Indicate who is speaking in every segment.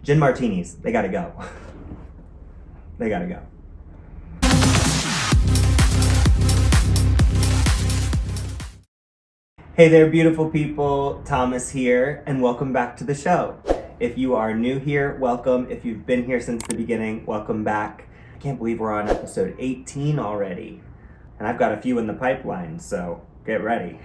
Speaker 1: Gin martinis, they gotta go. They gotta go. Hey there, beautiful people. Thomas here, and welcome back to the show. If you are new here, welcome. If you've been here since the beginning, welcome back. I can't believe we're on episode 18 already. And I've got a few in the pipeline, so get ready.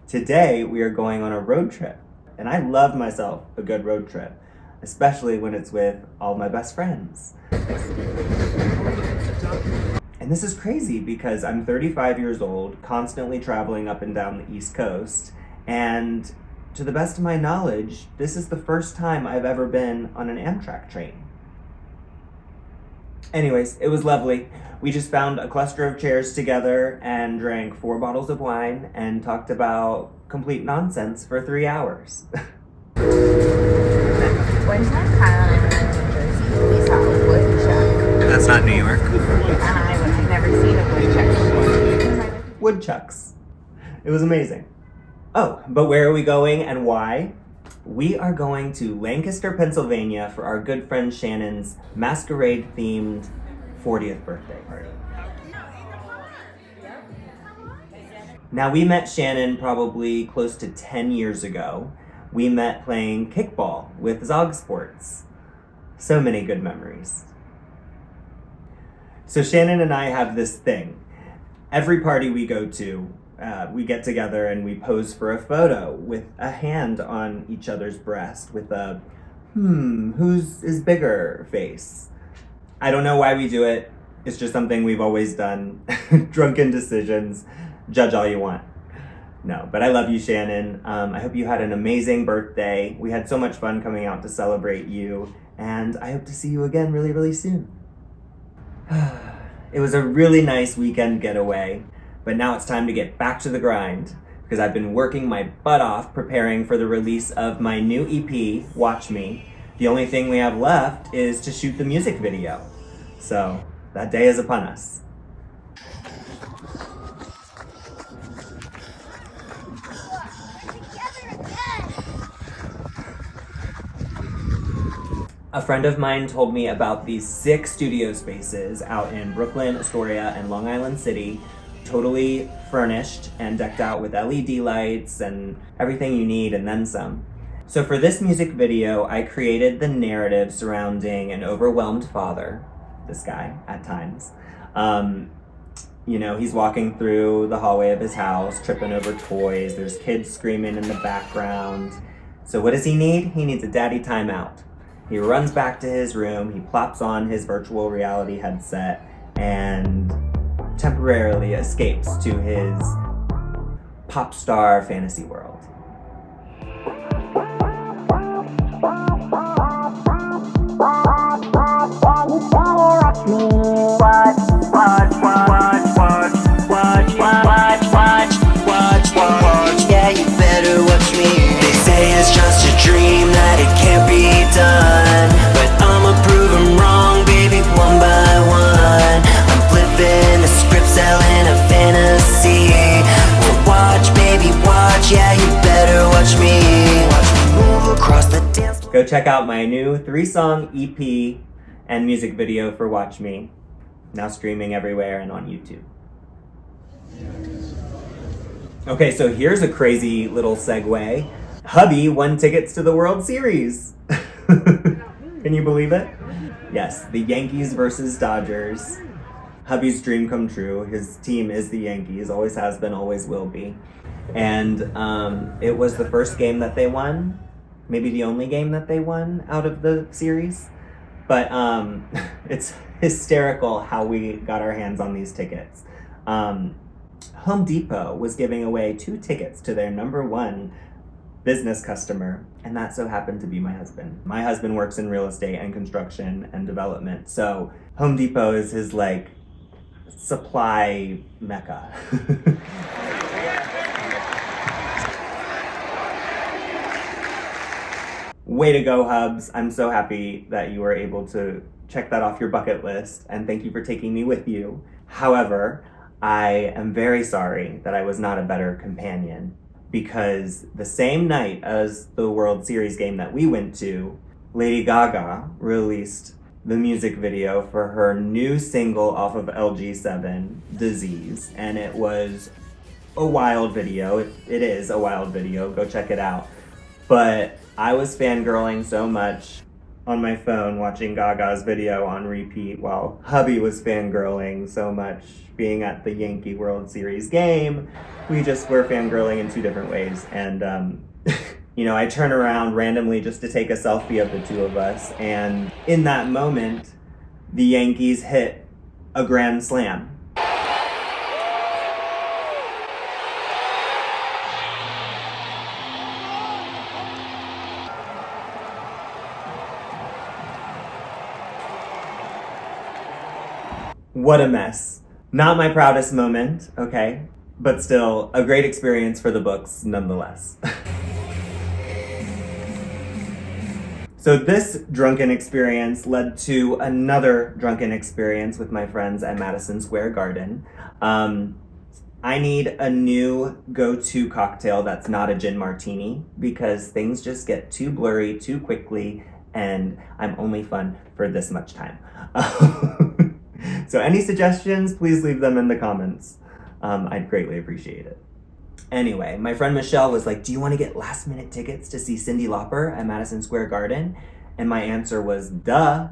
Speaker 1: Today, we are going on a road trip. And I love myself a good road trip, especially when it's with all my best friends. And this is crazy because I'm 35 years old, constantly traveling up and down the East Coast, and to the best of my knowledge, this is the first time I've ever been on an Amtrak train. Anyways, it was lovely. We just found a cluster of chairs together and drank 4 bottles of wine and talked about complete nonsense for 3 hours.
Speaker 2: One time Kyle and I went to New Jersey, we saw a woodchuck.
Speaker 1: That's not New York.
Speaker 2: I've never seen a woodchuck before.
Speaker 1: Woodchucks. It was amazing. Oh, but where are we going and why? We are going to Lancaster, Pennsylvania for our good friend Shannon's Masquerade-themed 40th birthday party. Now, we met Shannon probably close to 10 years ago. We met playing kickball with Zog Sports. So many good memories. So Shannon and I have this thing. Every party we go to, we get together and we pose for a photo with a hand on each other's breast with a, whose is bigger face. I don't know why we do it. It's just something we've always done. Drunken decisions. Judge all you want. No, but I love you, Shannon. I hope you had an amazing birthday. We had so much fun coming out to celebrate you, and I hope to see you again really, really soon. It was a really nice weekend getaway, but now it's time to get back to the grind because I've been working my butt off preparing for the release of my new EP, Watch Me. The only thing we have left is to shoot the music video. So that day is upon us. A friend of mine told me about these 6 studio spaces out in Brooklyn, Astoria, and Long Island City, totally furnished and decked out with LED lights and everything you need and then some. So for this music video, I created the narrative surrounding an overwhelmed father, this guy at times. He's walking through the hallway of his house, tripping over toys. There's kids screaming in the background. So what does he need? He needs a daddy timeout. He runs back to his room, he plops on his virtual reality headset, and temporarily escapes to his pop star fantasy world.
Speaker 3: Yeah, you better watch me. They say it's just a dream, that it can't be done, but I'ma prove them wrong, baby, one by one. I'm flipping the script, selling a fantasy. Well, watch, baby, watch. Yeah, you better watch me. Watch me move across the dance floor.
Speaker 1: Go check out my new 3-song EP and music video for Watch Me, now streaming everywhere and on YouTube. Okay, so here's a crazy little segue. Hubby won tickets to the World Series. Can you believe it? Yes, the Yankees versus Dodgers. Hubby's dream come true. His team is the Yankees, always has been, always will be. And it was the first game that they won, maybe the only game that they won out of the series. But it's hysterical how we got our hands on these tickets. Home Depot was giving away 2 tickets to their #1 business customer, and that so happened to be my husband. My husband works in real estate and construction and development, so Home Depot is his, supply mecca. Way to go, Hubs. I'm so happy that you were able to check that off your bucket list, and thank you for taking me with you. However, I am very sorry that I was not a better companion, because the same night as the World Series game that we went to, Lady Gaga released the music video for her new single off of LG7, Disease, and it was a wild video. It is a wild video. Go check it out. But I was fangirling so much on my phone watching Gaga's video on repeat while hubby was fangirling so much being at the Yankee World Series game. We just were fangirling in two different ways. And, I turn around randomly just to take a selfie of the two of us. And in that moment, the Yankees hit a grand slam. What a mess. Not my proudest moment, okay? But still, a great experience for the books nonetheless. So this drunken experience led to another drunken experience with my friends at Madison Square Garden. I need a new go-to cocktail that's not a gin martini because things just get too blurry too quickly and I'm only fun for this much time. So any suggestions, please leave them in the comments. I'd greatly appreciate it. Anyway, my friend Michelle was like, do you want to get last minute tickets to see Cyndi Lauper at Madison Square Garden? And my answer was, duh.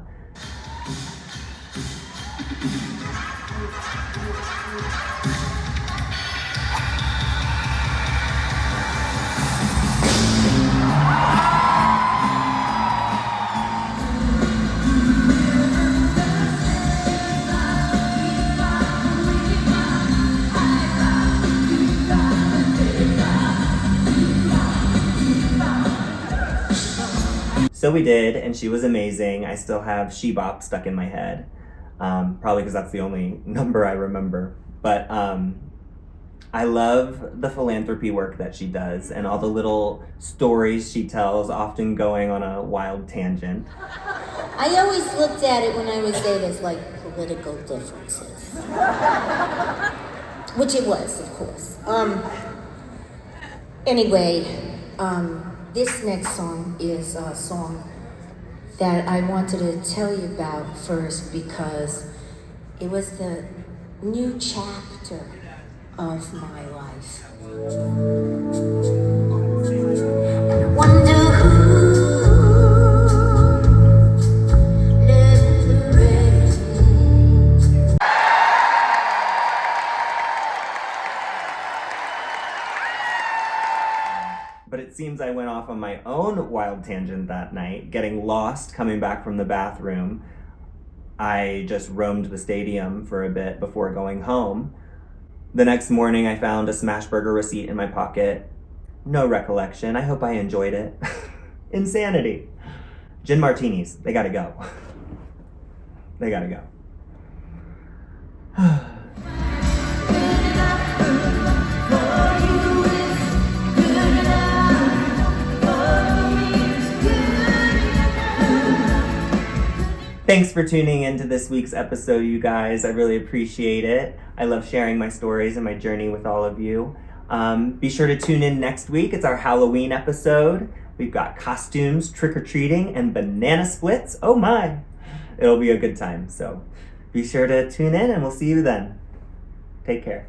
Speaker 1: So we did, and she was amazing. I still have She Bop stuck in my head, probably because that's the only number I remember. But I love the philanthropy work that she does and all the little stories she tells, often going on a wild tangent.
Speaker 2: I always looked at it when I was there as like political differences. Which it was, of course. Anyway, this next song is a song that I wanted to tell you about first because it was the new chapter of my life. And I wonder who let the rain.
Speaker 1: But it seems I went off on my own wild tangent that night, getting lost coming back from the bathroom. I just roamed the stadium for a bit before going home. The next morning I found a Smashburger receipt in my pocket. No recollection. I hope I enjoyed it. Insanity. Gin martinis, they gotta go. They gotta go. Thanks for tuning into this week's episode, you guys. I really appreciate it. I love sharing my stories and my journey with all of you. Be sure to tune in next week. It's our Halloween episode. We've got costumes, trick-or-treating, and banana splits. Oh my! It'll be a good time. So be sure to tune in and we'll see you then. Take care.